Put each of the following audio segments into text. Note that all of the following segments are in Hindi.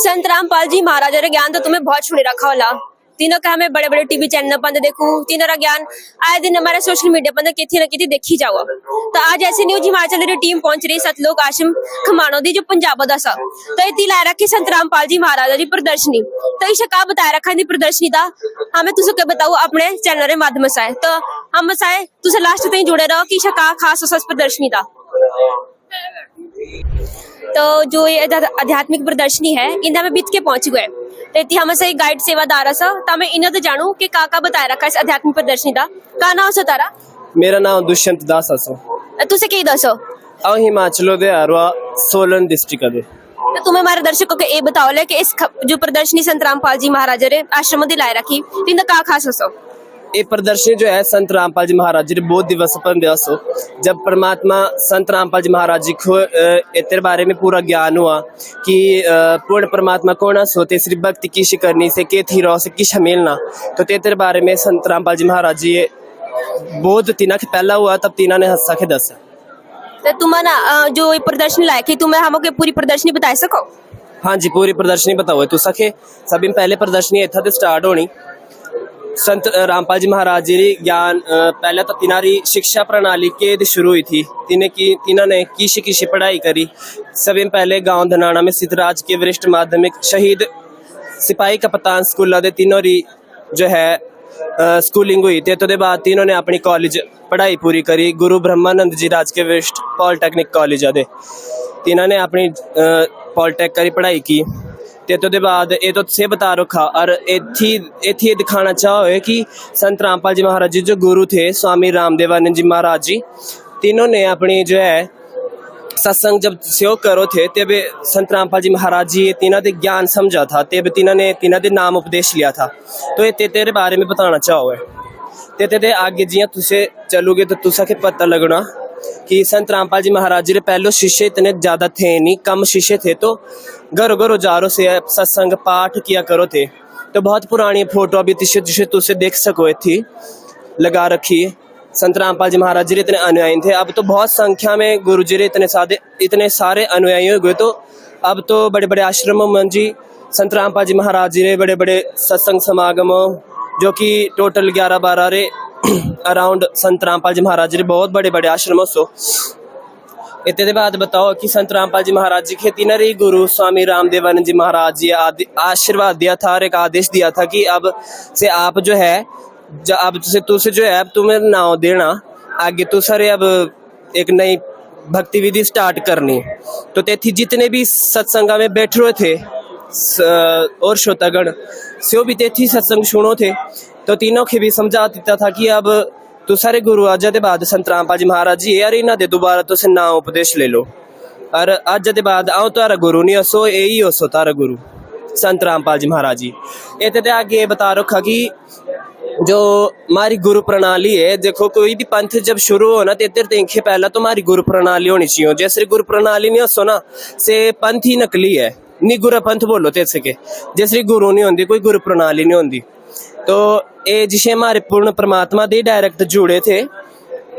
संत रामपाल जी महाराज रा ज्ञान तो तुम्हें बहुत सुनी रखा होला। तीनों का हमें बड़े बड़े टीवी चैनल पर देखूं, तीनों का ज्ञान आए दिन हमारे सोशल मीडिया पर कितनी न कितनी देखी जाओ। तो आज ऐसे न्यूज हिमाचल री टीम पहुंच रही सतलोक आश्रम खमाणो दी जो पंजाब दा सा। तो इतनी ला रखी संत रामपाल जी महाराज री प्रदर्शनी। तो इसे का बताया रखा दी प्रदर्शनी दा हमें तुझे क्या बताओ अपने चैनल रे माध्यम से। तो हम साए तुझे लास्ट तक जुड़े रहो कि इसे का खास उस प्रदर्शनी दा। तो जो ये आध्यात्मिक प्रदर्शनी है इनमें में बीत के पहुंच गए। तो हम से गाइड सेवादार सा तो मैं इन्हें तो जानू कि का बताया रखा इस आध्यात्मिक प्रदर्शनी दा। का नाम सो तारा? मेरा नाम दुष्यंत दास असो। तुसे के दसो? आ हिमाचल दे अरवा सोलन डिस्ट्रिक्ट दे। तो तुम्हें हमारे दर्शकों को ये बताओ ले कि इस जो प्रदर्शनी संत रामपाल जी महाराज रे आश्रम दी लाए रखी तीन का खास हो? ये प्रदर्शनी जो है संत रामपाल जी महाराज जी बहुत दिवस पर दिवस हो जब परमात्मा संत रामपाल जी महाराज जी को इतने बारे में पूरा ज्ञान हुआ कि पूर्ण परमात्मा कौन होते सिर्फ भक्ति किसी करनी से के थी रहो से किस मिलना। तो तेरे बारे में संत रामपाल जी महाराज जी बहुत तीना के पहला हुआ तब तीना ने हंसा के दस। तो तुम्हारा जो प्रदर्शनी लाए कि तुम्हें हमको पूरी प्रदर्शनी बता सको? हाँ जी पूरी प्रदर्शनी बताओ तू सके। सभी पहले प्रदर्शनी इतना तो स्टार्ट होनी संत रामपाल जी महाराज जी ज्ञान पहले तो तिनारी शिक्षा प्रणाली के शुरू हुई थी। तिन्होंने किसी पढ़ाई करी। सभी पहले गांव धनाना में स्थित राजकीय वरिष्ठ माध्यमिक शहीद सिपाही कप्तान स्कूल दे तीनों री जो है स्कूलिंग हुई थी। तो बाद तीनों ने अपनी कॉलेज पढ़ाई पूरी करी गुरु ब्रह्मानंद जी राजकीय वरिष्ठ पॉलिटेक्निक कॉलेज दे। तीनों ने अपनी पॉलिटेक करी पढ़ाई की। तो बाद ये तो से बता रखा और इथे दिखाना चाहो कि संत रामपाल जी महाराज जी जो गुरु थे स्वामी रामदेवानंद जी महाराज जी तीनों ने अपनी जो है सत्संग जब सेव करो थे तब संत रामपाल जी महाराज जी तीना दे ज्ञान समझा था तब तीना दे नाम उपदेश लिया था। तो ये तेरे बारे में बताना चाहो ते आगे जिया तुसे चलोगे तो तुसा के पता लगना कि संत रामपाल जी महाराज जी पहले शिष्य इतने ज्यादा थे नहीं, कम शिष्य थे। तो घरों घरों जारो से सत्संग पाठ किया करो थे। तो बहुत पुरानी फोटो अभी जिसे तुसे देख सको थी लगा रखी है। संत रामपाल जी महाराज जी इतने अनुयायी थे। अब तो बहुत संख्या में गुरु जी इतने सारे अनुयायी हो गए। तो अब तो बड़े बड़े आश्रमों में जी संत रामपाल जी महाराज जी बड़े बड़े सत्संग समागम जो कि टोटल 11-12 रे अराउंड संत रामपाल जी महाराज जी बहुत बड़े बड़े आश्रमों सो। इतने बाद बताओ कि संत रामपाल जी महाराज जी के तीन गुरु स्वामी रामदेवानंद जी महाराज जी आशीर्वाद दिया था और एक आदेश दिया था कि अब से आप जो है अब से तुझसे जो है अब तुम्हें नाव देना आगे तो सर अब एक नई भक्ति विधि स्टार्ट करनी। तो तेथी जितने भी सत्संगा में बैठे हुए थे और श्रोतागण से भी तेथी सत्संग सुनो थे। तो तीनों के भी समझा देता था कि अब तो सारे गुरु आज के बाद संत रामपाल जी महाराज जी यार इन्हों दे दोबारा तो ना उपदेश ले लो और आज के बाद आओ तारा गुरु नहीं हो यही हो तारा गुरु संत रामपाल जी महाराज जी। ये आगे बता रखा कि जो हमारी गुरु प्रणाली है देखो कोई भी पंथ जब शुरू हो ना तो देखे पहला तो हमारी गुरु प्रणाली होनी चाहिए। जैसे गुरु प्रणाली नहीं हो ना से पंथ ही नकली है निगुरा पंथ बोलो तैसे के जैसे गुरु नहीं होती कोई गुरु प्रणाली नहीं होती। तो ये जिसे हमारे पूर्ण परमात्मा दे डायरेक्ट जुड़े थे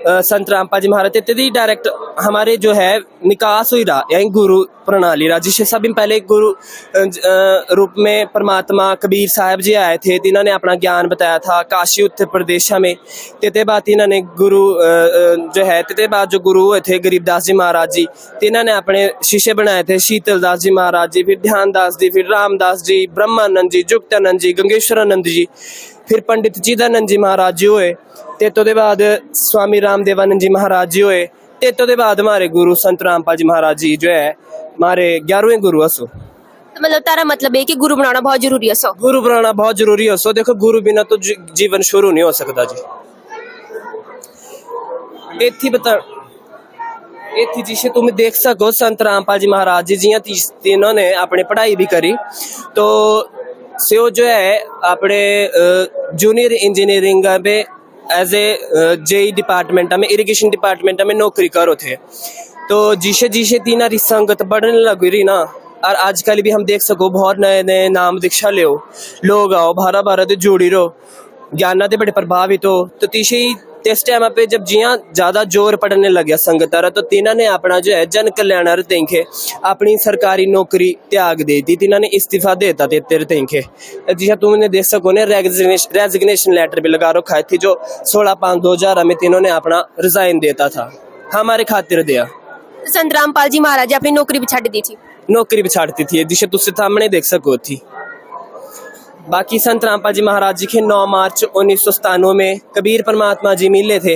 संत रामपाल जी महाराज ते डायरेक्ट हमारे जो है निकास हुई रहा यानी गुरु प्रणाली रहा जिसे सभी पहले गुरु रूप में परमात्मा कबीर साहब जी आए थे। इन्होंने अपना ज्ञान बताया था काशी उत्तर प्रदेश में। ते बाद इन्होंने गुरु जो है ते बाद जो गुरु हुए थे गरीबदास जी महाराज जी इन्होंने अपने शिष्य बनाए थे शीतल दास जी महाराज जी फिर ध्यान दास जी फिर रामदास जी ब्रह्मानंद जी जुक्तानंद जी गंगेश्वरानंद जी फिर पंडित चिदानंद जी महाराज जी हुए। तो दे बाद स्वामी रामदेवानंद जी महाराज जी हुए। तो दे बाद हमारे गुरु संत रामपाल जी महाराज जी जो है हमारे 11वें गुरु हसो। तो मतलब तारा मतलब है कि गुरु बनाना बहुत जरूरी है सो? गुरु बनाना बहुत जरूरी है सो। देखो गुरु बिना तो जीवन शुरू नहीं हो सकता जी। इतनी जिसे तुम देख सको संत रामपाल जी महाराज जी जिया तीनों ने अपनी पढ़ाई भी करी। तो से जो है अपने जूनियर इंजीनियरिंग पे एज ए जेई डिपार्टमेंट में इरिगेशन डिपार्टमेंट में नौकरी करो थे। तो जिसे तीनारी संगत बढ़ने लग रही ना और आजकल भी हम देख सको बहुत नए नए नाम दीक्षा ले लोग आओ भारा भारा जोड़ी रहो ज्ञान दे बड़े प्रभावित हो। तो तीसरे तो इस टाइम पे जब जियां ज़्यादा जोर पड़ने लग गया संगतारा, तो तिन्हों ने अपना जो है जन कल्याण तेंखे अपनी सरकारी नौकरी त्याग दी थी, तिन्होंने इस्तीफा देता थे तेरे तेंखे। जिसा तुमने देख सको ने रेजिग्नेशन लेटर भी लगा रखा है थी, जो 16/5/2000 में तिन्होंने अपना रिजाइन देता था, हमारे खातिर दिया। संत रामपाल जी महाराज जी अपनी नौकरी भी छड़ दी थी। नौकरी भी छाड़ती थी, जिसे तुझसे सामने देख सको थी। बाकी संत रामपाल जी महाराज जी के 9 मार्च 1997 में कबीर परमात्मा जी मिले थे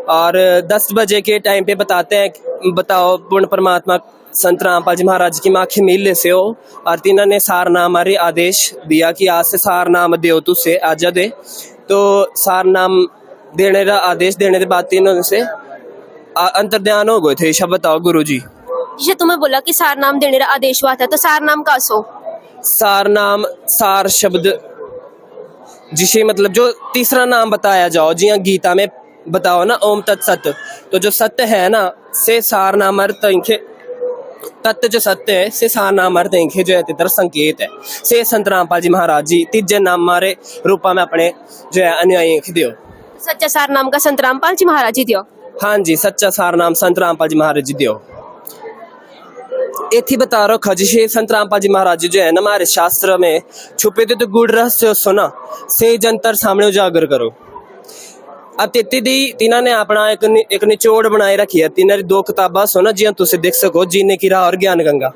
और 10 बजे के टाइम पे बताते हैं, बताओ पूर्ण परमात्मा संत रामपाल जी महाराज की माँ के मिले से हो, और तिन्हों ने सारनाम हमारे आदेश दिया कि आज से सारनाम दो तुझसे आजा दे। तो सारनाम देने का आदेश देने के बाद तीनों से अंतर्ध्यान हो गए थे। शब्द बताओ गुरु जी। जिसे तुम्हें बोला कि सार नाम देने का आदेश हुआ था, तो सार नाम का सो सार नाम, सार शब्द जिसे मतलब जो तीसरा नाम बताया जाओ, जी गीता में बताओ ना ओम तत्सत, तो जो सत्य है ना से सार नाम अर्थ इंखे, तत्व जो सत्य है से सार नाम अर्थ इंखे जो है तेरा संकेत है से संत रामपाल जी महाराज जी तीजे नाम मारे रूपा में अपने जो है अनुयायी दियो। सच्चा सार नाम का संत रामपाल जी महाराज जी दियो। हाँ जी, सच्चा सार नाम संत रामपाल जी महाराज जी दियो। एथी बता रखा जिसे संत रामपाल जी महाराज जी जो है ना हमारे शास्त्र में छुपे थे, तो गुड़ रहस्य सुना से जंतर सामने उजागर करो। अब तेती दी तिन्हों ने अपना एक निचोड़ बनाए रखी है, तिन्हों 2 किताबा सुना जिया तुम देख सको, जीने की राह और ज्ञान गंगा।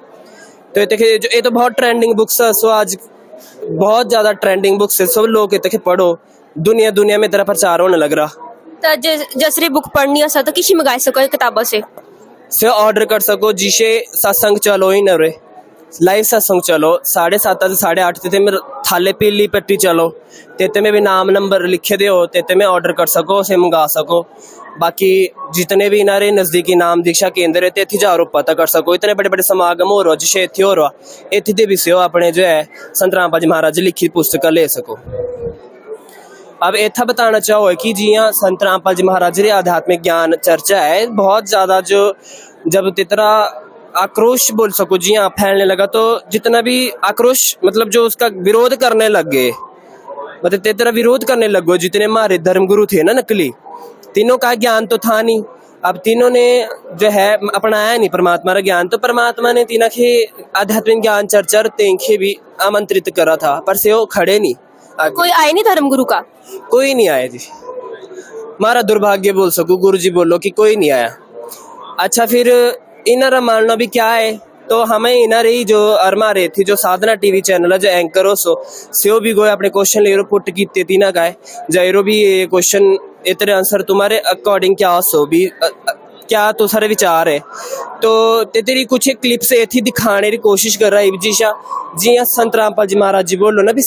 तो ये तो बहुत ट्रेंडिंग बुक्स है, सो आज बहुत ज्यादा ट्रेंडिंग बुक्स है, सब लोग ये पढ़ो, दुनिया में तेरा प्रचार होने लग रहा। तो जसरी बुक पढ़नी है तो किसी मंगाई सको किताबों से ऑर्डर कर सको, जिसे सत्संग चलो ही नरे लाइव सत्संग चलो 7:30 से 8:30 ते में थाले पीली पट्टी चलो, तेते में भी नाम नंबर लिखे दे हो, तेते में ऑर्डर कर सको, उसे मंगा सको। बाकी जितने भी इनारे नज़दीकी नाम दीक्षा केंद्र है तेथी जाओ पता कर सको, इतने बड़े बड़े समागम हो रहा जिसे इतने हो रहा, इतने भी से हो अपने जो है संत रामपाल जी महाराज जी लिखी पुस्तक ले सको। अब ऐसा बताना चाहो कि जी हाँ संत रामपाल जी महाराज जी आध्यात्मिक ज्ञान चर्चा है बहुत ज़्यादा, जो जब तितरा आक्रोश बोल सको जी हाँ फैलने लगा, तो जितना भी आक्रोश मतलब जो उसका विरोध करने लग गए, मतलब तेरा विरोध करने लग गए जितने हमारे धर्मगुरु थे ना नकली, तीनों का ज्ञान तो था नहीं। अब तीनों ने जो है अपनाया नहीं परमात्मा का ज्ञान, तो परमात्मा ने तीनों के आध्यात्मिक ज्ञान चर्चा तेंखे भी आमंत्रित करा था, पर से वो खड़े नहीं, कोई आए नहीं धर्मगुरु का, कोई नहीं आया जी। हमारा दुर्भाग्य बोल सको, गुरु जी बोलो कि कोई नहीं आया। अच्छा फिर इनरा मानना भी क्या है, तो हमें इनर ही जो हमारे थी जो साधना टीवी चैनल है जो एंकर हो सो भी गए अपने क्वेश्चन ले पुट कीते तीना का जायरो भी ये क्वेश्चन इतने आंसर तुम्हारे अकॉर्डिंग क्या सो भी क्या तो सारे विचार है, तो तेरी कुछ क्लिप्स ऐसी दिखाने की कोशिश कर रहा है जीशा जी हाँ संत रामपाल जी महाराज जी बोलो ना भी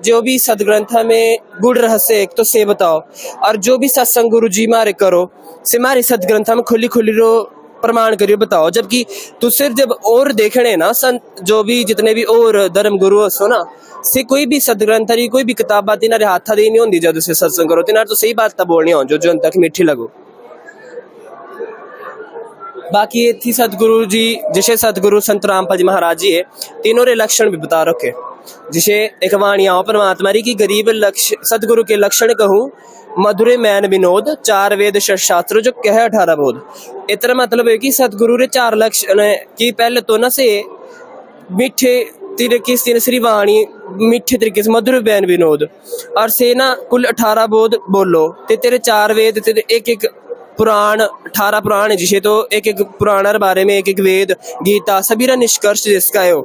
जो भी सदग्रंथ में गुड़ रहस्य एक तो से बताओ, और जो भी सत्संग गुरु जी मारे करो से मारे सदग्रंथ में खुली रो प्रमाण करियो बताओ। जबकि तू सिर्फ जब और देखने ना संत जो भी जितने भी और धर्म गुरु हो ना से कोई भी सदग्रंथ कोई भी किताब तिनारे हाथा दी नहीं होंगी, जब से सत्संग करो तिनारे तो सही बात बोलनी हो जो जन तक मीठी लगो। बाकी ये थी सदगुरु जी जिसे सदगुरु संत रामपाल जी महाराज जी है तीनों रे लक्षण भी बता रखे, जिसे एक वाणी आओ परमात्मा की गरीब लक्ष्य सदगुरु के लक्षण कहूँ मधुरे मैन विनोद 4 वेद शास्त्र जो कह 18 बोध। इतना मतलब है कि सदगुरु रे 4 लक्षण है कि पहले तो न से मीठे तरीके से श्री वाणी मीठे तरीके से मधुर मैन विनोद, और से ना कुल 18 बोध बोलो, ते तेरे 4 वेद तेरे एक पुराण 18 पुराण है, जिसे तो एक पुराण बारे में एक वेद गीता सभी रा निष्कर्ष जिसका है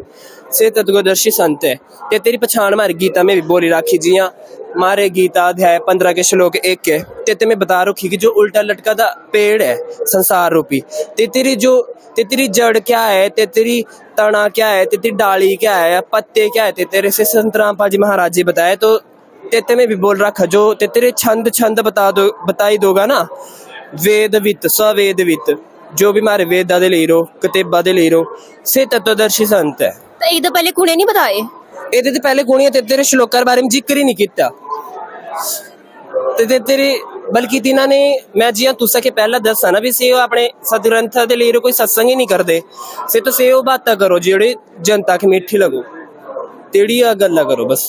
से तत्वदर्शी संत है। ते तेरी पछाण हमारी गीता में भी बोली राखी जिया मारे गीता अध्याय 15 के श्लोक 1 के तेते में बता रखी कि जो उल्टा लटका दा पेड़ है संसार रूपी, तेरी जड़ क्या है, तेरी तना क्या है, तेरी डाली क्या है, पत्ते क्या है, तेरे से संत रामपाल जी महाराज जी बताए। तो तेते में भी बोल रखा जो तेरे छंद बताई दोगा ना वेदवित सवेदवित जो भी हमारे वेदा दे ले रो किताबा दे ले रो से तत्वदर्शी संत है। तो एक तो पहले कुणे नहीं बताए, ਇਹਦੇ ਤੇ ਪਹਿਲੇ ਕੁਣੀਆਂ ਤੇ ਤੇਰੇ ਸ਼ਲੋਕਾਂ ਬਾਰੇ में ਜ਼ਿਕਰ ਹੀ ਨਹੀਂ ਕੀਤਾ ਤੇ ਤੇਰੇ ਬਲਕਿ ਤਿਨਾਂ ਨੇ ਮੈਂ ਜੀਆਂ ਤੁਸਾਂ ਕੇ ਪਹਿਲਾਂ ਦੱਸਾਂ ਨਾ ਵੀ ਸੇ ਆਪਣੇ ਸਤਗ੍ਰੰਥ ਦੇ ਲਈ ਕੋਈ ਸਤਸੰਗ ਹੀ ਨਹੀਂ ਕਰਦੇ ਸੇ तो ਸੇ ਉਹ ਬਾਤਾਂ ਕਰੋ ਜਿਹੜੇ ਜਨਤਾ ਕੇ ਮਿੱਠੀ ਲੱਗੋ ਤੇੜੀ ਆ ਗੱਲਾਂ ਕਰੋ ਬਸ।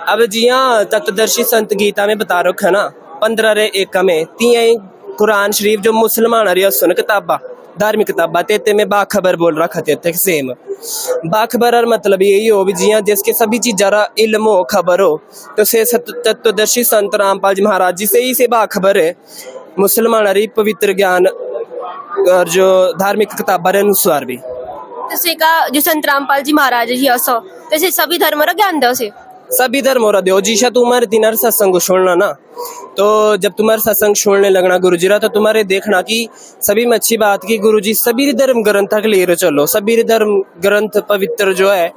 अब जियां तत्वदर्शी संत गीता में बता रखा ना 15 रे 1 में तियां ही कुरान शरीफ जो मुसलमान रे सुन किताबा धार्मिक किताबा ते में बाखबर बोल रखा थे सेम बाखबर और मतलब यही हो भी जियां जिसके सभी चीज़ा रा इल्म हो खबर हो तो से तत्वदर्शी संत रामपाल जी महाराज जी से ही से बाखबर है मुसलमान री पवित्र ज्ञान और जो धार्मिक किताबा रे अनुसार भी तसे का जो संत रामपाल जी महाराज जी असो तसे सभी धर्म रा ज्ञान दो से सभी धर्मों रा दो जीशा तुम्हारे तीनर सत्संग सुनना ना तो जब तुम्हारे सत्संग सुनने लगना गुरुजी रा तो तुम्हारे देखना कि सभी में अच्छी बात की गुरुजी सभी धर्म ग्रंथ तक ले रो चलो सभी धर्म ग्रंथ पवित्र जो है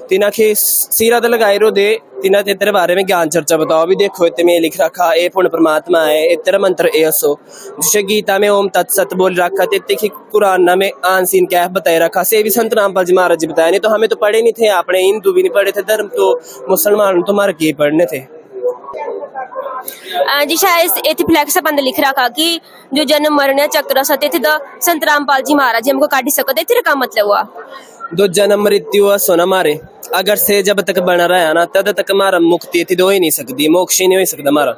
तिना के सीरा तो लगाए रो दे तिना तेरे बारे में ज्ञान चर्चा बताओ अभी देखो इतने में लिख रखा ए पूर्ण परमात्मा है इतना मंत्र ए असो जिसे गीता में ओम तत्सत बोल रखा ते कुरान में आन सीन क्या बताए रखा से भी संत रामपाल जी महाराज जी बताया नहीं तो हमें तो पढ़े नहीं थे आपने हिंदू भी नहीं पढ़े थे धर्म तो मुसलमान तुम्हारे के पढ़ने थे जी शायद इथे फ्लैक्स बंद लिख रखा कि जो जन्म मरण चक्र सत्य थे संत रामपाल जी महाराज जी हमको काट सकते तेरे का मतलब हुआ दो जन्म मृत्यु हुआ सोना मारे अगर से जब तक बना रहा है ना तब तक हमारा मुक्ति थी दो ही नहीं सकती मोक्ष ही नहीं हो सकता हमारा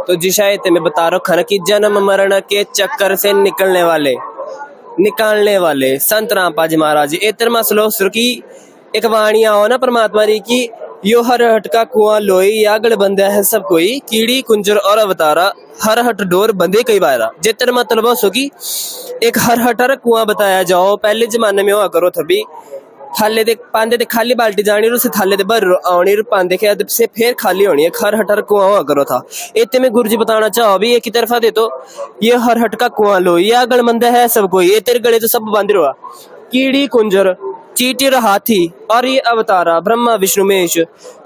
तो जी शायद मैं बता रखा ना कि जन्म मरण के चक्कर से निकालने वाले संत रामपाल जी महाराज जी इतना मसलो की एक वाणी आओ ना परमात्मा री की यो हर हट का कुआं लोई यागड़ बंदा है सब कोई कीड़ी कुंजर और अवतारा हर हट डोर बंदे कई बारा जितना मतलब हो कि एक हर हटर कुआं बताया जाओ पहले जमाने में हुआ करो तभी थाले दे पांदे दे खाली बाल्टी जानी उसे थाले दे भर आनी पांदे के अदब से फिर खाली होनी है हर हटर कुआं हुआ करो था इतने में गुरुजी बताना चाहो भी एक ही तरफा दे तो ये हर हट का कुआं लो या गल बंदा है सब कोई ये तेरे गले तो सब बंद रहा कीड़ी कुंजर चीटी हाथी और ये अवतारा ब्रह्मा विष्णु महेश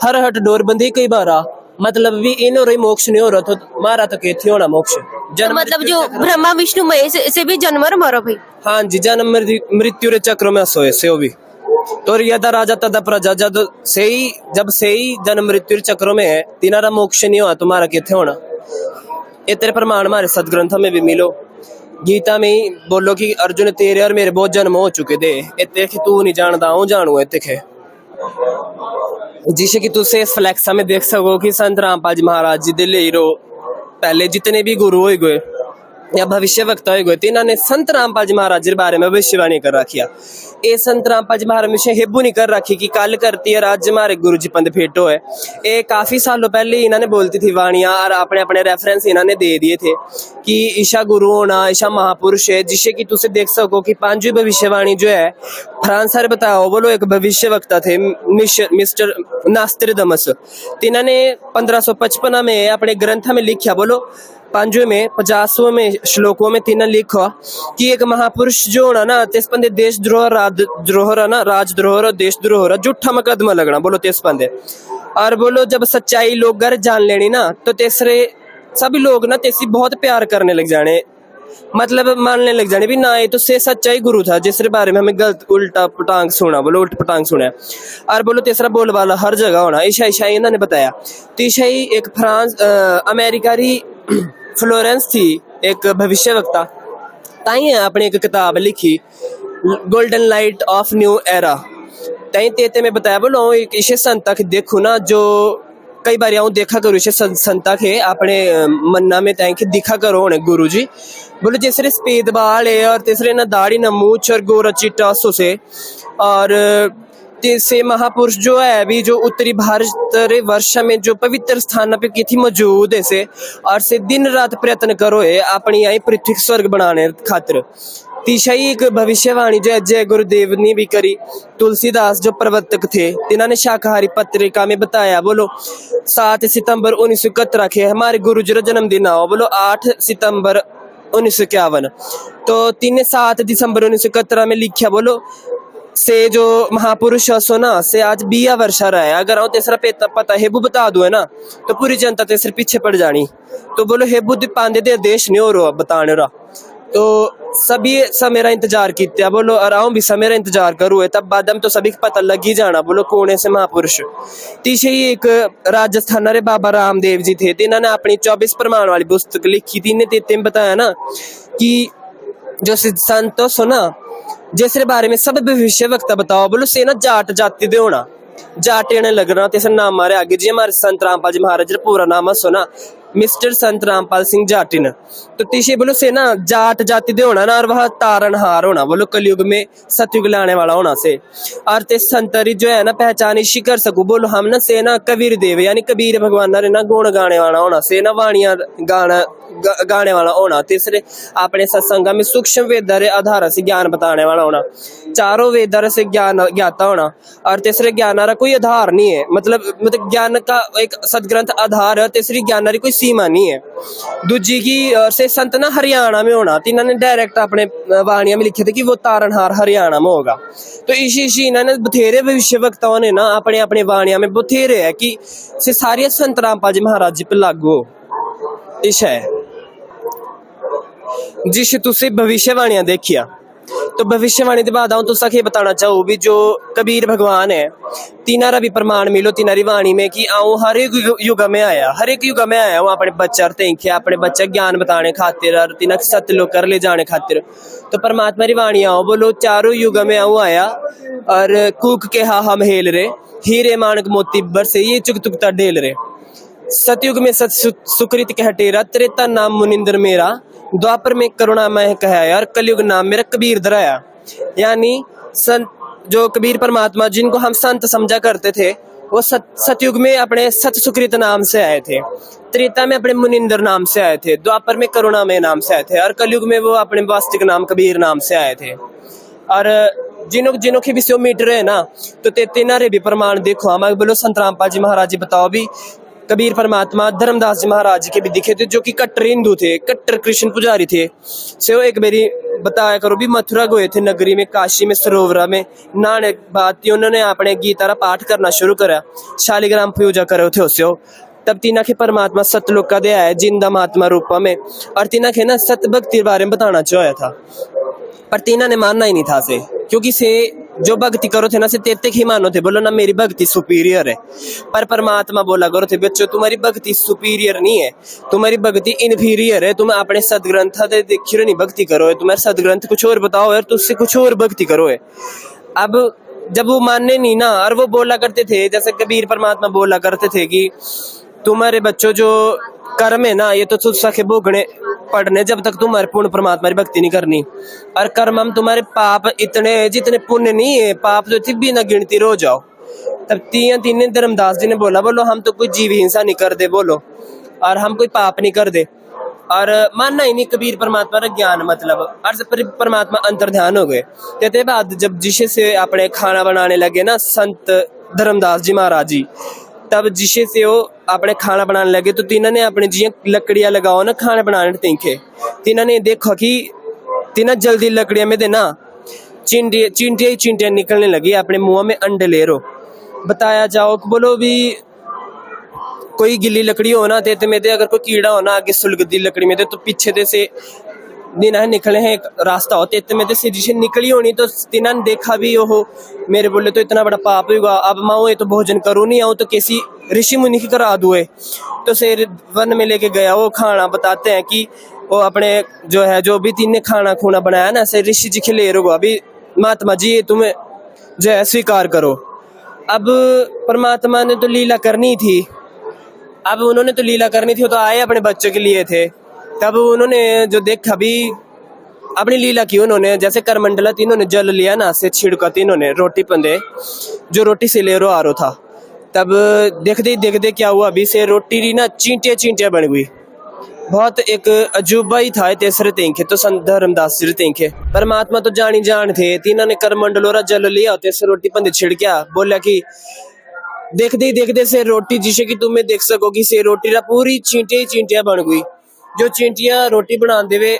हर हट डोर बंदी कई बारा मतलब भी इन और मोक्ष नहीं हो रहा तो मारा तो कहती होना मोक्ष जन्म मतलब जो ब्रह्मा विष्णु महेश से भी जन्म मरो भाई हाँ जी जन्म मृत्यु रे चक्र में सोए से वो भी तो यदा राजा तदा प्रजा जब से ही जन्म मृत्यु चक्रों में है तिनारा मोक्ष नहीं हुआ तुम्हारा कहते होना ये तेरे प्रमाण हमारे सदग्रंथों में भी मिलो गीता में ही बोलो कि अर्जुन तेरे और मेरे बहुत जन्म हो चुके थे इतने कि तू नहीं जानता हूँ जानू इतने जिसे कि तुझसे इस फ्लैक्सा में देख सको कि संत रामपाल जी महाराज जी दिल्ली हीरो पहले जितने भी गुरु हो गए या भविष्य वक्ता हो गए थे इन्होंने संत रामपाल जी महाराज के बारे में भविष्यवाणी कर रखी है ये संत रामपाल जी महाराज में हेबू नहीं कर रखी कि कल करती है राज्य हमारे गुरु जी पंथ फेटो है ये काफी सालों पहले इन्होंने बोलती थी वाणियां और अपने अपने रेफरेंस इन्होंने दे दिए थे कि ईशा गुरु होना ईशा महापुरुष है जिससे कि तुझे देख सको कि 5वीं भविष्यवाणी जो है फ्रांस सर बताओ बोलो एक भविष्य वक्ता थे मिस्टर नास्ट्राडामस इन्होंने 1555 में अपने ग्रंथ में लिखा बोलो 5वें में 50वें में श्लोकों में तीन लिखा कि एक महापुरुष जो होना ना तेस पंदे देशद्रोह राजद्रोह और देशद्रोह झूठा मुकदमा लगना बोलो तेस पंदे और बोलो जब सच्चाई लोग घर जान लेनी ना तो तेसरे सभी लोग ना तेसी बहुत प्यार करने लग जाने मतलब मानने लग जाने भी ना ये तो से सच्चाई गुरु था जिसके बारे में हमें गलत उल्टा पटांग सुना बोलो उल्ट पटांग सुना और बोलो तीसरा बोल वाला हर जगह होना ईशा इन्होंने बताया तो ईशाई एक फ्रांस अमेरिका री फ्लोरेंस थी एक भविष्य वक्ता ताई है अपनी एक किताब लिखी golden light of new era ताई तेते में बताया बोलो एक इसे संता के देखो ना जो कई बार आऊँ देखा करो इसे संता के अपने मन्ना में ताई के दिखा करो होने गुरु जी बोले तीसरे सफेद बाल है और तीसरे ना दाढ़ी ना मूछ और गोरा चिट्टा से और से महापुरुष जो है अभी जो उत्तरी भारत रे वर्षा में जो पवित्र स्थान पे की थी मौजूद है से और से दिन रात प्रयत्न करो है अपनी आई पृथ्वी स्वर्ग बनाने खातिर तीसरी एक भविष्यवाणी जो जय गुरुदेव ने भी करी तुलसीदास जो प्रवर्तक थे इन्होंने शाकाहारी पत्रिका में बताया बोलो 7 सितंबर 1971 के हमारे गुरु जी का जन्मदिन आओ बोलो 8 सितंबर 1951 तो 7 दिसंबर 1971 में लिखा बोलो से जो महापुरुष सो ना से आज 20 वर्षा रहा है अगर तीसरा पता हेबू बता दो है ना तो पूरी जनता तीसरे पीछे पड़ जानी तो बोलो हेबू पांदे दे देश नहीं हो रहा बताने रहा तो सभी मेरा इंतजार किया बोलो और आऊँ भी मेरा इंतजार करूँ तब बादम तो सभी पता लग ही जाना बोलो कौन है से महापुरुष तीसरे ही एक राजस्थान रे बाबा रामदेव जी थे इन्होंने अपनी 24 प्रमाण वाली पुस्तक लिखी थी इन्हें बताया ना कि जो संतो सुना जिसके बारे में सब भविष्य वक्ता बताओ बोलो से ना जाट जाति दे होना जाटे ने लगना तेरे नाम मारे आगे जी हमारे संत रामपाल जी महाराज पूरा नाम है सुना मिस्टर संत रामपाल सिंह जाटिन। तो तीसरे बोलो से ना जाट जाति दे होना ना और वह तारनहार होना बोलो कलयुग में सतयुग लाने वाला होना से। और ते संतरी जो है ना पहचान इसी कर सकू बोलो हम ना से ना कबीर देव यानी कबीर भगवान रे ना गुण गाने वाला होना से ना वाणियां गाने वाला होना। तीसरे अपने सत्संग में सूक्ष्म वेद रे आधार से ज्ञान बताने वाला होना। चारों वेद से ज्ञान ज्ञाता होना। और तीसरे ज्ञान रा कोई आधार नहीं है मतलब ज्ञान का एक सदग्रंथ आधार है। तीसरी ज्ञान री कोई सीमा नहीं है। दूजी की से संत ना हरियाणा में होना। तो इन्होंने डायरेक्ट अपने वाणियां में लिखे थे कि वो तारनहार हरियाणा में होगा। तो इसी इन्होंने बथेरे भविष्य वक्ताओं ने ना अपने अपने वाणियां में बथेरे है कि से सारी संत रामपाल जी महाराज जी पे लागू हो इस है जिस तुसे भविष्यवाणियां देखिया। तो भविष्यवाणी के बाद आऊं तो सके बताना चाहूँ भी जो कबीर भगवान है तीनारा भी प्रमाण मिलो तीनारी वाणी में कि आऊं हर एक युग में आया हूँ अपने बच्चा तेंखे अपने बच्चा ज्ञान बताने खातिर और तीना सत्य लोग कर ले जाने खातिर। तो परमात्मा री वाणी आओ बोलो चारों युग में आऊं आया और कूक के हा हम हेल रे हीरे मानक मोती बरसे ये चुक तुकता डेल रे। सतयुग में सत सुकृत कह टेरा त्रेता नाम मुनिंदर मेरा द्वापर में करुणा मैं कहा यार कलयुग नाम मेरा कबीर धराया। यानी संत जो कबीर परमात्मा जिनको हम संत समझा करते थे वो सतयुग में अपने सत सुकृत नाम से आए थे। त्रेता में अपने मुनिंदर नाम से आए थे। द्वापर में करुणा में नाम से आए थे और कलयुग में वो अपने वास्तविक नाम कबीर नाम से आए थे। और जिनों के विषय मीटर है ना तो तेनारे भी प्रमाण देखो हम बोलो संत रामपाल जी महाराज जी बताओ भी कबीर परमात्मा धर्मदास जी महाराज के भी दिखे थे जो कि कट्टर हिंदू थे कट्टर कृष्ण पुजारी थे। से वो एक मेरी बताया करो भी मथुरा गए थे नगरी में काशी में सरोवरा में नाने बात उन्होंने अपने गीता रा पाठ करना शुरू करा शालिग्राम पूजा करे थे उससे तब तीना के परमात्मा सतलोक का दया है जिंदा महात्मा रूपा में। और तीना के ना सत भक्ति के बारे में बताना चाहा था पर तीना ने मानना ही नहीं था से क्योंकि से जो भक्ति करो थे ना से तेते ही मानो थे बोलो ना मेरी भक्ति सुपीरियर है। पर परमात्मा बोला करो थे बच्चों तुम्हारी भक्ति सुपीरियर नहीं है तुम्हारी भक्ति इनफीरियर है। तुम अपने सदग्रंथ देखियो नहीं भक्ति करो है तुम्हारे सदग्रंथ कुछ और बताओ यार तुझसे कुछ और भक्ति करो है। अब जब वो मानने नहीं ना और वो बोला करते थे जैसे कबीर परमात्मा बोला करते थे कि तुम्हारे बच्चों जो कर्म है ना ये तो तुझ सके भोगने पढ़ने जब तक तुम्हारे पूर्ण परमात्मा की भक्ति नहीं करनी। और कर्म हम तुम्हारे पाप इतने जितने पुण्य नहीं है पाप तो थी बिना गिनती रो जाओ। तब तीन धर्मदास जी ने बोला बोलो हम तो कोई जीव हिंसा नहीं कर दे बोलो और हम कोई पाप नहीं कर दे और मानना ही नहीं कबीर परमात्मा का ज्ञान मतलब और परमात्मा अंतर ध्यान हो गए। ते बाद जब जिसे से अपने खाना बनाने लगे ना संत धर्मदास जी महाराज जी तब जिसे से वो अपने खाना बनाने लगे तो तीना ने अपने जी लकड़ियां लगाओ ना खाना बनाने तीखे तीना ने देखा कि तीना जल्दी लकड़ियां में देना चिंटिया निकलने लगी अपने मुंह में अंडे ले रो। बताया जाओ कि बोलो भी कोई गिल्ली लकड़ी हो ना ते में दे अगर कोई कीड़ा हो ना आगे सुलगदी लकड़ी में दे तो पीछे दे से दिन निकले हैं एक रास्ता हो ते में से जिसे निकली होनी तो तीना ने देखा भी हो मेरे बोले तो इतना बड़ा पाप होगा अब माओ ये तो भोजन करूँ नहीं आऊँ तो किसी ऋषि मुनि की करा दूए। तो से वन में लेके गया वो खाना बताते हैं कि वो अपने जो है जो भी तीन ने खाना खूना बनाया ना से ऋषि जी के ले रहो अभी महात्मा जी तुम्हें जो है स्वीकार करो। अब परमात्मा ने तो लीला करनी थी अब उन्होंने तो लीला करनी थी तो आए अपने बच्चों के लिए थे। तब उन्होंने जो देखा भी अपनी लीला की उन्होंने जैसे करमंडला तीनों ने जल लिया ना से छिड़का तीनों ने रोटी पंदे जो रोटी से ले रो आ रो था। तब देखते क्या हुआ अभी से रोटी री ना चींटिया बन गई। बहुत एक अजूबा ही था तेसरे तेंखे तो संत धर्मदास जी तेंखे परमात्मा तो जान थे तीनों ने करमंडलोरा जल लिया तेसरे रोटी पंदे छिड़किया बोला कि देखते से रोटी जिसे कि तुम्हें देख सकोगी से रोटी रा पूरी चींटिया बन गई। जो चींटिया रोटी बना देवे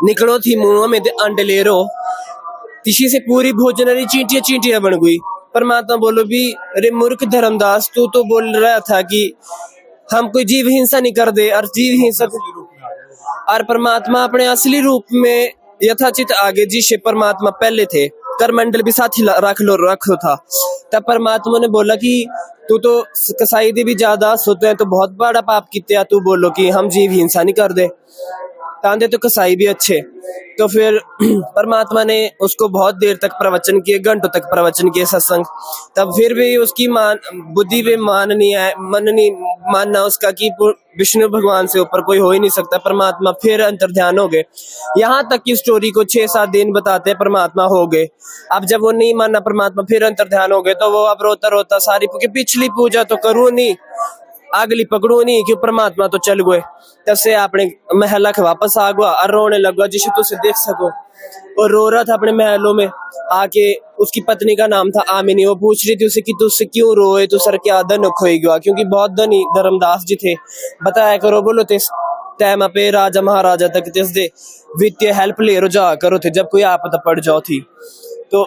निकलो थी मुंह में दे अंडे ले रो तिसी से पूरी भोजनरी चींटिया बन गई। परमात्मा बोलो भी अरे मूर्ख धर्मदास तू तो बोल रहा था कि हम कोई जीव हिंसा नहीं कर दे और जीव हिंसा और परमात्मा अपने असली रूप में यथाचित आगे जिसे परमात्मा पहले थे करमंडल भी साथ ही रखो था। तब परमात्मा ने बोला कि तू तो कसाई दे भी ज्यादा सोते हैं तो बहुत बड़ा पाप किया तू बोलो कि हम जीव हिंसा नहीं कर दे। तांदे तो कसाई भी अच्छे। तो फिर परमात्मा ने उसको बहुत देर तक प्रवचन किए, घंटों तक प्रवचन किए सत्संग। तब फिर भी उसकी बुद्धि पे मन नहीं मानना उसका कि विष्णु भगवान से ऊपर कोई हो ही नहीं सकता। परमात्मा फिर अंतर्ध्यान हो गए। यहाँ तक की स्टोरी को 6-7 दिन बताते हैं, परमात्मा हो गए। अब जब वो नहीं माना परमात्मा, फिर अंतर्ध्यान हो गए, तो वो अब रोता रोता सारी पिछली पूजा तो करूँ नहीं, अगली पकड़ू नहीं, क्यों परमात्मा तो चल गए। तब से अपने महला के वापस आ गया और रोने लगा, जिसे तुझे देख सको। और रो रहा था अपने महलों में आके। उसकी पत्नी का नाम था आमिनी। वो पूछ रही थी उसे कि तुझसे क्यों रोए, तू सर क्या धन खोई गया, क्योंकि बहुत धनी धर्मदास जी थे। बताया करो बोलो तेस टाइम पे राजा महाराजा तक तेस दे वित्तीय हेल्प ले रो जा करो थे, जब कोई आपदा पड़ जाओ थी। तो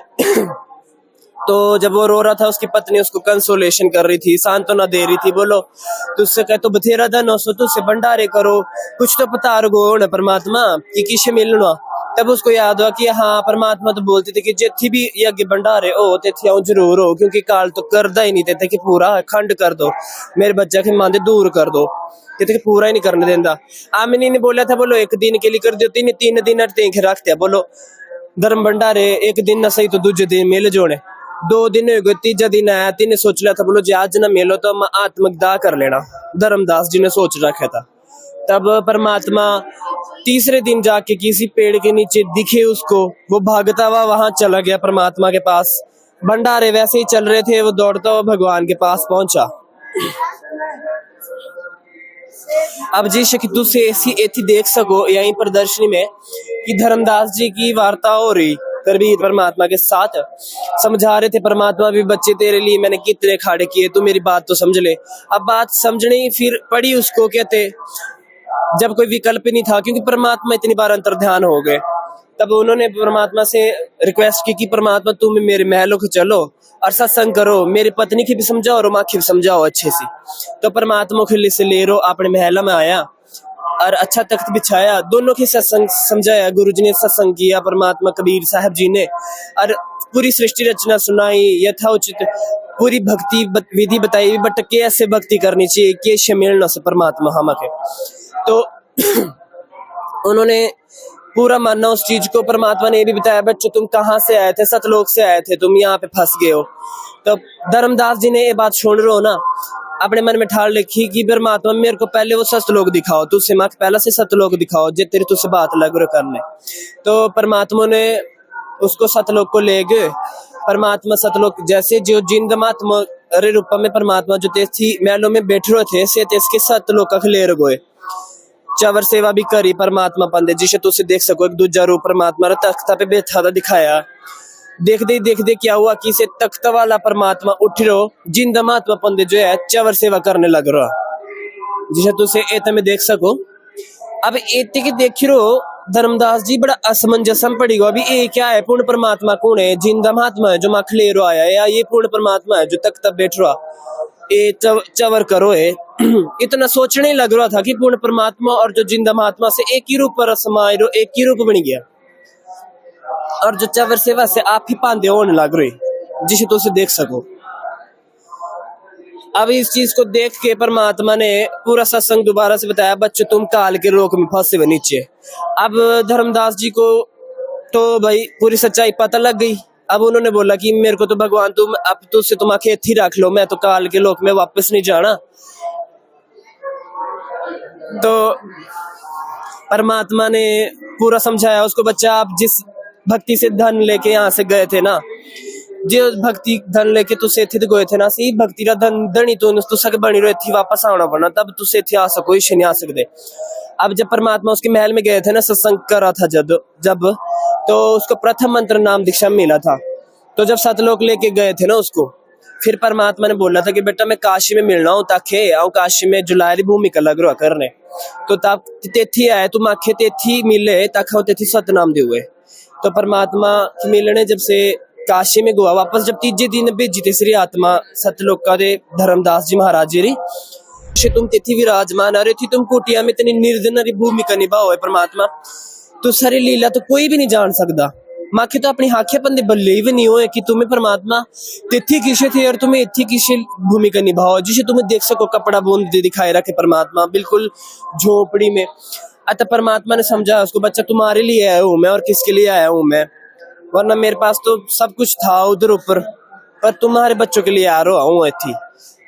तो जब वो रो रहा था, उसकी पत्नी उसको कंसोलेशन कर रही थी, सांत्वना दे रही थी। बोलो तुझसे कह तो बथेरा धन हो, सो तुझसे भंडारे करो, कुछ तो पता रगो न परमात्मा कि किसे मिलना। तब उसको याद हुआ कि हाँ, परमात्मा तो बोलते थे कि जिथे भी यज्ञ भंडारे हो तेथे आऊं जरूर हो, क्योंकि काल तो करदा ही नहीं देते कि पूरा खंड कर दो, मेरे बच्चा के मांदे दूर कर दो, कहते कि पूरा ही नहीं करने देता। आमिनी ने बोला था बोलो 1 दिन के लिए कर दो, 3 दिन अटते रखते। बोलो धर्म भंडारे 1 दिन न सही तो दूसरे दिन मिल जोड़े। 2 दिन हो गए, 3जा दिन आया। तीन सोच लिया था बोलो जे आज न मिलो तो हम आत्मदाह कर लेना, धर्मदास जी ने सोच रखा था। तब परमात्मा तीसरे दिन जाके किसी पेड़ के नीचे दिखे उसको, वो भागता हुआ वहां चला गया परमात्मा के पास। भंडारे वैसे ही चल रहे थे, वो दौड़ता हुआ भगवान के पास पहुंचा। अब जी शक्ति से ऐसी एथी देख सको यहीं प्रदर्शनी में कि धर्मदास जी की वार्ता हो रही, कबीर परमात्मा के साथ समझा रहे थे। परमात्मा भी बच्चे तेरे लिए मैंने कितने खाड़े किए, तू मेरी बात तो समझ ले। अब बात समझनी फिर पड़ी उसको, कहते जब कोई विकल्प नहीं था, क्योंकि परमात्मा इतनी बार अंतर्ध्यान हो गए। तब उन्होंने परमात्मा से रिक्वेस्ट की कि परमात्मा तुम मेरे महलों को चलो और सत्संग करो, मेरी पत्नी की भी समझाओ और माँ की भी समझाओ अच्छे से। तो परमात्मा को से ले रो अपने महला में आया और अच्छा तख्त बिछाया, दोनों के सत्संग समझाया। गुरु जी ने सत्संग किया, परमात्मा कबीर साहब जी ने, और पूरी सृष्टि रचना सुनाई, यथाउचित पूरी भक्ति विधि बताई, बट कैसे भक्ति करनी चाहिए, कैसे मिलना से परमात्मा हम के। तो उन्होंने पूरा मानना उस चीज को। परमात्मा ने भी बताया बच्चों तुम कहाँ से आए थे, सतलोक से आए थे, तुम यहाँ पे फंस गए हो। तो धर्मदास जी ने ये बात सुन रहे हो ना, अपने मन में ठाड़ लिखी कि परमात्मा मेरे को पहले वो सतलोक दिखाओ, तुझसे माँ पहला से सतलोक दिखाओ जे तेरी तुझसे बात लग रहा करने। तो परमात्मा ने उसको सतलोक को ले गए। परमात्मा सतलोक जैसे जो जिंदमात्मा अरे रूप में परमात्मा जो थी महलों में बैठ रहे थे, से इसके सतलोक ले गए। चवर सेवा भी करी परमात्मा पंदे, जिसे तुझसे देख सको एक दूजा रूप परमात्मा तख्ता पे बैठा था दिखाया। देख दे क्या हुआ कि इसे तख्त वाला परमात्मा उठ रो, जिंदा महात्मा पंदे जो है चवर सेवा करने लग रहा, जिसे तुझसे एते में देख सको। अब एते के देख रो धर्मदास जी बड़ा असमंजस पड़ी गो। अभी ये क्या है, पूर्ण परमात्मा कौन है? जिंदा महात्मा है जो मख ले रो आया, या ये पूर्ण परमात्मा है जो तख्त बैठ रहा ये चवर करो है। इतना सोचने लग रहा था कि पूर्ण परमात्मा और जो जिंदा महात्मा से एक ही रूप पर समाये रो, एक ही रूप बन गया, और जो चवर सेवा से आप ही पांदे होने लग रहे, जिसे तो उसे देख सको। अब इस चीज को देख के परमात्मा ने पूरा सत्संग दोबारा से बताया, बच्चों तुम काल के रोक में फंसे हुए नीचे। अब धर्मदास जी को तो भाई पूरी सच्चाई पता लग गई। अब उन्होंने बोला कि मेरे को तो भगवान तुम अब तुझसे तुम आंखें थी रख लो, मैं तो काल के लोक में वापस नहीं जाना। तो परमात्मा ने पूरा समझाया उसको, बच्चा आप जिस भक्ति से धन लेके यहाँ से गए थे ना, जो भक्ति धन लेके तुझसे थे गए थे ना, सी भक्ति का धन धनी तो सक बनी रही थी, वापस आना पड़ना, तब तुझसे थे आ सको, इसे नहीं आ सकते। अब जब परमात्मा उसके महल में गए थे ना, सत्संग कर रहा था जब तो उसको प्रथम मंत्र नाम दीक्षा मिला था। तो जब सतलोक लेके गए थे ना उसको, फिर परमात्मा ने बोला था कि बेटा मैं काशी में मिलना हूँ, ताकि आऊँ काशी में जुलारी भूमिका लग रहा करने। तो तब तेथी आए तुम आखे तेथी मिले ताकि तेथी सतनाम दे हुए। तो परमात्मा मिलने जब से काशी में गया वापस, जब तीजे दिन भेजी तीसरी आत्मा सतलोका दे धर्मदास जी महाराज जी तुम तेथी विराजमान आ रही थी, तुम कुटिया में इतनी निर्जन भूमिका निभाओ है परमात्मा, तो सारी लीला तो कोई भी नहीं जान सकता। माखे तो अपनी हाखे बंदे बिलीव नहीं हुए कि तुम्हें परमात्मा तिथि किसे थे और तुम्हें इतनी किसे भूमिका निभाओ जिसे तुम्हें देख सको कपड़ा बूंद दे दिखाए रखे परमात्मा बिल्कुल झोपड़ी में। अतः परमात्मा ने समझा उसको, बच्चा तुम्हारे लिए आया हूं मैं और किसके लिए आया हूं मैं, वरना मेरे पास तो सब कुछ था उधर ऊपर, पर तुम्हारे बच्चों के लिए आ रहा हूँ थी।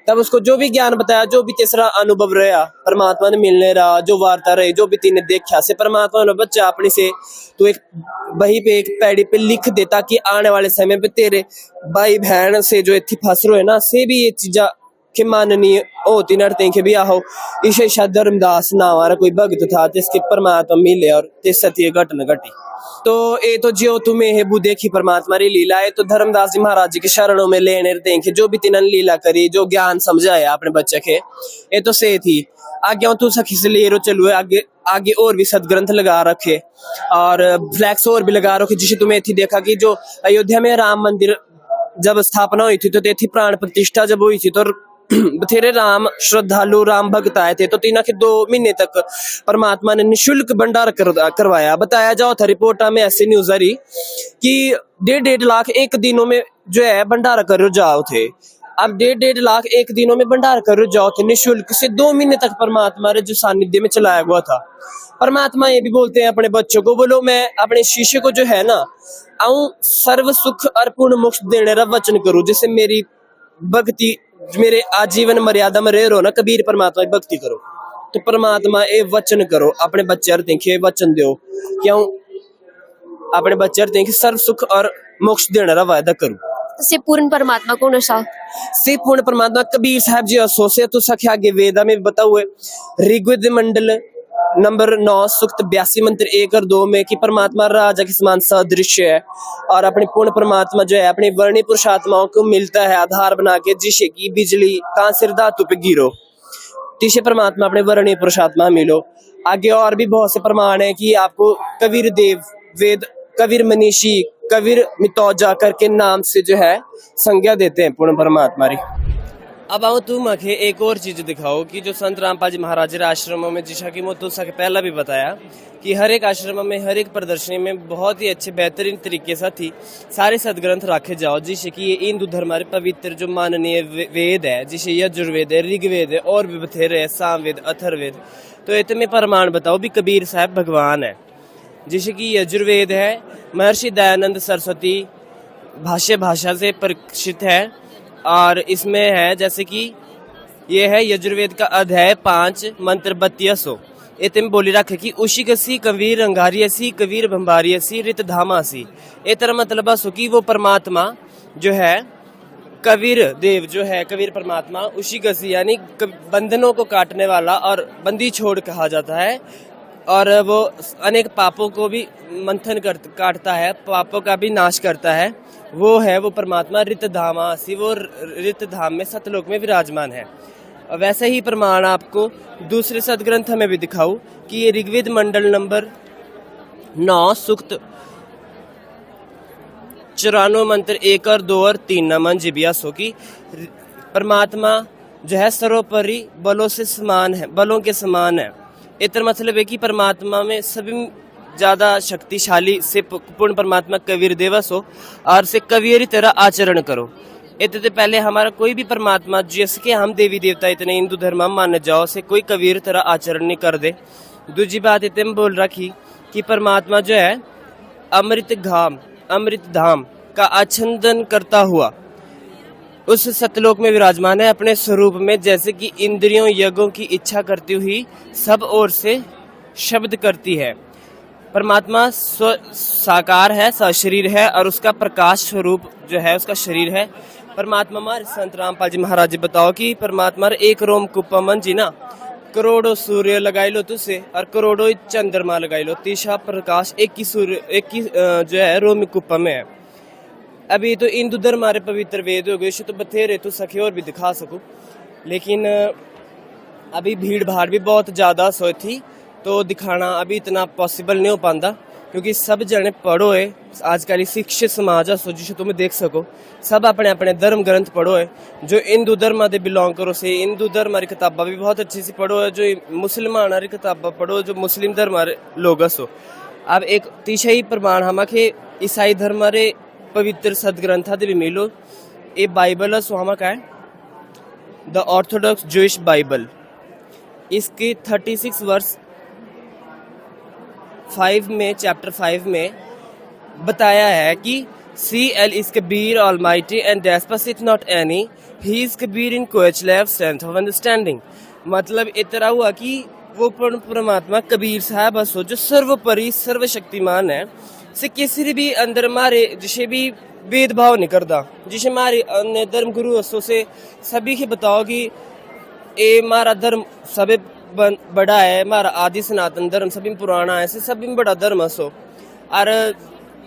तब उसको जो भी ज्ञान बताया, जो भी तीसरा अनुभव रहा परमात्मा ने मिलने रहा, जो वार्ता रही, जो भी तीने देखा से परमात्मा ने बच्चा अपने से तो एक वही पे एक पैड़ी पे लिख दे ताकि आने वाले समय पे तेरे भाई बहन से जो इतनी फंस रहे ना से भी ये चीजा के माननीय होती नड़ते के भी आहो। इसे शायद धर्मदास नाम वाला कोई भक्त था जिसके परमात्मा मिले और तिस सत्य घटना घटी। तो ये तो जो तुम्हें है वो देखी परमात्मा री लीला है, तो धर्मदास जी महाराज जी के शरणों में लेने देखे जो भी तिन्होंने लीला करी, जो ज्ञान समझाया अपने बच्चे के, ये तो से थी। आगे तू सखी से ले रो चलो, आगे आगे और भी सदग्रंथ लगा रखे और फ्लैक्स और भी लगा रखे, जिसे तुम्हें थी देखा कि जो अयोध्या में राम मंदिर जब स्थापना हुई थी तो थी प्राण प्रतिष्ठा जब हुई थी तो बथेरे राम श्रद्धालु राम भक्त आए थे, तो तीना के 2 महीने तक परमात्मा ने निशुल्क भंडार करवाया। बताया जाओ था रिपोर्टा में ऐसी न्यूज आ रही कि 1.5 लाख एक दिनों में जो है भंडारा कर जाओ थे। अब 1.5 लाख एक दिनों में भंडार कर जाओ थे निशुल्क से 2 महीने तक परमात्मा रे जो सानिध्य में चलाया हुआ था। परमात्मा ये भी बोलते हैं अपने बच्चों को, बोलो मैं अपने शिष्य को जो है ना आऊं सर्व सुख और पूर्ण मोक्ष देने का वचन करूं, जिससे मेरी भक्ति मेरे आजीवन मर्यादा में रह रो ना कबीर परमात्मा की भक्ति करो। तो परमात्मा ये वचन करो अपने बच्चे देखे वचन दो क्यों अपने बच्चे देखे सर्व सुख और मोक्ष देने का वायदा करूं। से पूर्ण परमात्मा कौन सा? से पूर्ण परमात्मा कबीर साहब जी असो से तो सख्या आगे वेदा में बता हुए ऋग्वेद मंडल नंबर 9 सूक्त 82 मंत्र 1 और 2 में कि परमात्मा राजा के समान सदृश्य है और अपने पूर्ण परमात्मा जो है अपनी वर्णी पुरुषात्माओं को मिलता है आधार बना के, जिसे की बिजली कहां सिर धातु पे गिरो तिसे परमात्मा अपने वर्णी पुरुषात्मा मिलो। आगे और भी बहुत से प्रमाण है कि आपको कबीर देव वेद कबीर मनीषी कबीर मितौजा करके नाम से जो है संज्ञा देते हैं पूर्ण परमात्मा री। अब आओ तुम आखे एक और चीज दिखाओ कि जो संत रामपाल जी महाराज आश्रमों में, जिसा कि मैं तुझसे पहला भी बताया कि हर एक आश्रम में हर एक प्रदर्शनी में बहुत ही अच्छे बेहतरीन तरीके से थी सारे सदग्रंथ रखे जाओ, जिससे कि ये हिंदू धर्म हमारे पवित्र जो माननीय वेद है, जिसे यजुर्वेद है, ऋग्वेद है और भी बथेरे है, सामवेद अथर्ववेद। तो इतने प्रमाण बताओ भी कबीर साहब भगवान है, जिसे कि यजुर्वेद है महर्षि दयानंद सरस्वती भाषा से परिचित है और इसमें है जैसे कि ये है यजुर्वेद का अध्याय 5 मंत्र 32 इतने बोली रखे कि उशिकसी कबीर अंगारियसी कबीर भंबारियसी रित धामासी। ये तरह मतलब सो कि वो परमात्मा जो है कबीर देव जो है कबीर परमात्मा उशिकसी यानी बंधनों को काटने वाला और बंदी छोड़ कहा जाता है और वो अनेक पापों को भी मंथन काटता है, पापों का भी नाश करता है। वो है वो परमात्मा रितधामासी, वो रितधाम में सतलोक में विराजमान है। वैसे ही प्रमाण आपको दूसरे सदग्रंथ में भी दिखाऊं कि ये ऋग्वेद मंडल नंबर 9 सूक्त 94 मंत्र 1 और 2 और 3 नमन जिबियासो की परमात्मा जो है सर्वोपरि बलों से समान है, बलों के समान है। इतना मतलब है कि परमात्मा में सभी ज्यादा शक्तिशाली से पूर्ण परमात्मा कबीर देवस हो और से कबीर तरह आचरण करो। इतने पहले हमारा कोई भी परमात्मा जिसके हम देवी देवता इतने हिंदू धर्म मान जाओ से कोई कबीर तरह आचरण नहीं कर दे। दूसरी बात इतने बोल रखी कि परमात्मा जो है अमृत धाम का आच्छादन करता हुआ उस सतलोक में विराजमान है अपने स्वरूप में, जैसे कि इंद्रियों यज्ञों की इच्छा करती हुई सब ओर से शब्द करती है। परमात्मा साकार है, सशरीर है और उसका प्रकाश स्वरूप जो है उसका शरीर है। परमात्मा हमारे संत रामपाल जी महाराज जी बताओ कि परमात्मा एक रोम कुपमन जी ना करोड़ों सूर्य लगाई लो तुझसे और करोड़ों चंद्रमा लगाई लो, तीसरा प्रकाश एक ही सूर्य एक ही जो है रोम कुप्पा में है। अभी तो हिंदू धर्म हमारे पवित्र वेद हो गए तो बथेरे तो सखे और भी दिखा सकूं, लेकिन अभी भीड़ भाड़ भी बहुत ज़्यादा सो थी तो दिखाना अभी इतना पॉसिबल नहीं हो पाता, क्योंकि सब जने पढ़ो है आजकल शिक्षित समाज है, जिसे तुम देख सको सब अपने अपने धर्म ग्रंथ पढ़ो है। जो हिंदू धर्म से बिलोंग करो से हिंदू धर्म की किताबा भी बहुत अच्छी सी पढ़ो है, जो मुसलमान की किताबा पढ़ो जो मुस्लिम धर्म लोग सो अब एक तिशाई प्रमाण हमके ईसाई धर्म रे पवित्र सदग्रंथा दे भी मिलो ये बाइबल सो हमका है द ऑर्थोडॉक्स जूइश बाइबल। इसके 36 वर्ष 5 में चैप्टर 5 में बताया है कि CL is Kabir Almighty and Desposit not any. He is Kabir in coach left strength of understanding. मतलब इतना हुआ कि वो परमात्मा कबीर साहब असो जो सर्वोपरि सर्वशक्तिमान है से किसी भी अंदर मारे जिसे भी भेदभाव नहीं करता, जिसे हमारे अन्य धर्म गुरु असो से सभी के बताओ कि ये हमारा धर्म सभी बड़ा है, हमारा आदि सनातन धर्म सभी पुराना है, सभी में बड़ा धर्म असो और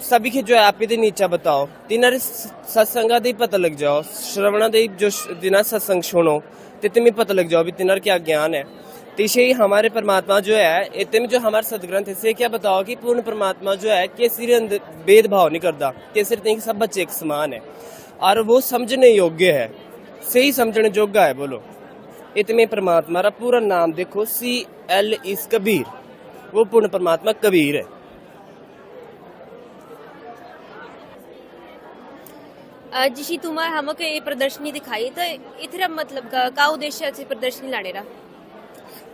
सभी के जो है आप ही नीचा बताओ तिनारे सत्संगा दे पता लग जाओ श्रवणा दे जो दिना सत्संग सुनो तो तुम्हें पता लग जाओ भी तिनार क्या ज्ञान है। तिशे ही हमारे परमात्मा जो है इतने में जो हमारे सदग्रंथ से क्या बताओ कि पूर्ण परमात्मा जो है केसरी अंदर भेदभाव नहीं करता, केसरी नहीं सब बच्चे एक समान है और वो समझने योग्य है, सही समझने योग्य है। बोलो इतने परमात्मा का पूरा नाम देखो CL is कबीर, वो पूर्ण परमात्मा कबीर है। जिशी तुम्हारा हमके ये प्रदर्शनी दिखाई तो इथरा मतलब का उद्देश्य है प्रदर्शनी लाने रा?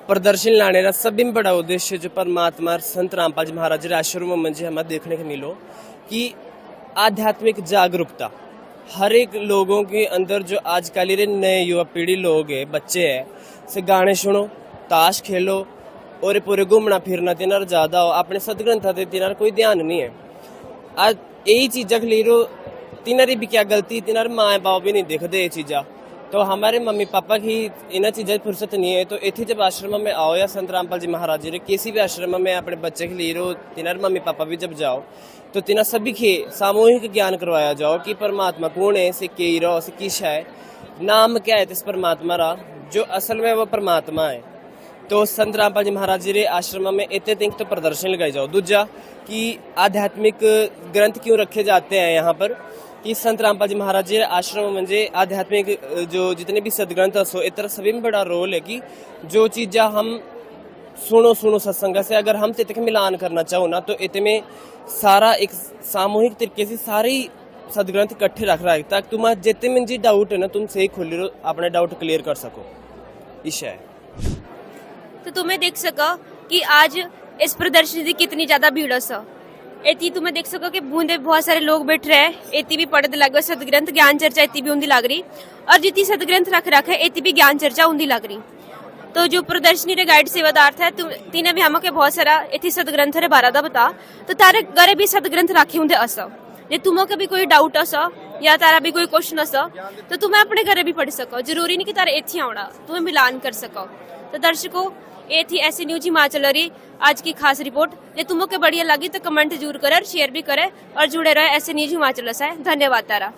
प्रदर्शन लाने का सभी में बड़ा उद्देश्य जो परमात्मा संत रामपाल जी महाराज के आश्रम में जो हमें देखने को मिलो कि आध्यात्मिक जागरूकता हर एक लोगों के अंदर जो आजकल के नए युवा पीढ़ी लोग है बच्चे हैं से गाने सुनो ताश खेलो और पूरे घूमना फिरना तिनार ज्यादा हो, अपने सदग्रंथ तिनार कोई ध्यान नहीं है। आज यही चीजा खलीरो तिनारी भी क्या गलती, तिनार माँ बाप भी नहीं देखते ये चीज़ा, तो हमारे मम्मी पापा की इन चीज़ों की फुर्सत नहीं है। तो इतने जब आश्रम में आओ या संत रामपाल जी महाराज जी किसी भी आश्रम में अपने बच्चे के लिए रो तिनार मम्मी पापा भी जब जाओ तो तिना सभी के सामूहिक ज्ञान करवाया जाओ कि परमात्मा कौन है, से के रो से किस है, नाम क्या है इस परमात्मा रा जो असल में वो परमात्मा है। तो संत रामपाल जी महाराज जी के आश्रम में इतने दिन तो प्रदर्शन लगाई जाओ। दूजा कि आध्यात्मिक ग्रंथ क्यों रखे जाते हैं यहाँ पर कि संत रामपाल जी महाराज जी आश्रम में आध्यात्मिक जो जितने भी सदग्रंथ सो इतना सभी में बड़ा रोल है कि जो चीज़ा हम सुनो सत्संग से अगर हम तितके मिलान करना चाहो ना तो इतने सारा एक सामूहिक तरीके से सारे सदग्रंथ इकट्ठे रख रहा है ताकि तुम्हारा जितने में जी डाउट है ना तुम सही खोल लो अपने डाउट क्लियर कर सको। इशा है तो तुम्हें देख सको कि आज इस प्रदर्शनी की कितनी ज्यादा भीड़ है। इतनी तुम्हें देख सको कि बूंदे बहुत सारे लोग बैठ रहे हैं, इतनी भी पढ़ते लग रहे सदग्रंथ ज्ञान चर्चा इतनी भी उन्दी लग रही और जितनी सदग्रंथ रख है इतनी भी ज्ञान चर्चा उन्दी लग रही। तो जो प्रदर्शनी रे गाइड सेवादार था तीने भी हमके बहुत सारा इतनी सदग्रंथ रे बारा दा बता तो तारे घरे भी सदग्रंथ राखे होंगे असा जे तुम्हें भी कोई डाउट असा या तारा भी कोई क्वेश्चन असा तो तुम्हें अपने घरे भी पढ़ सको, जरूरी नहीं कि तारा इतनी आना, तुम्हें मिलान कर सको। तो दर्शकों ये थी ऐसी न्यूज हिमाचल रही आज की खास रिपोर्ट। ये तुमको बढ़िया लगी तो कमेंट जरूर करे, शेयर भी करे और जुड़े रहे ऐसे न्यूज हिमाचल से। धन्यवाद तारा।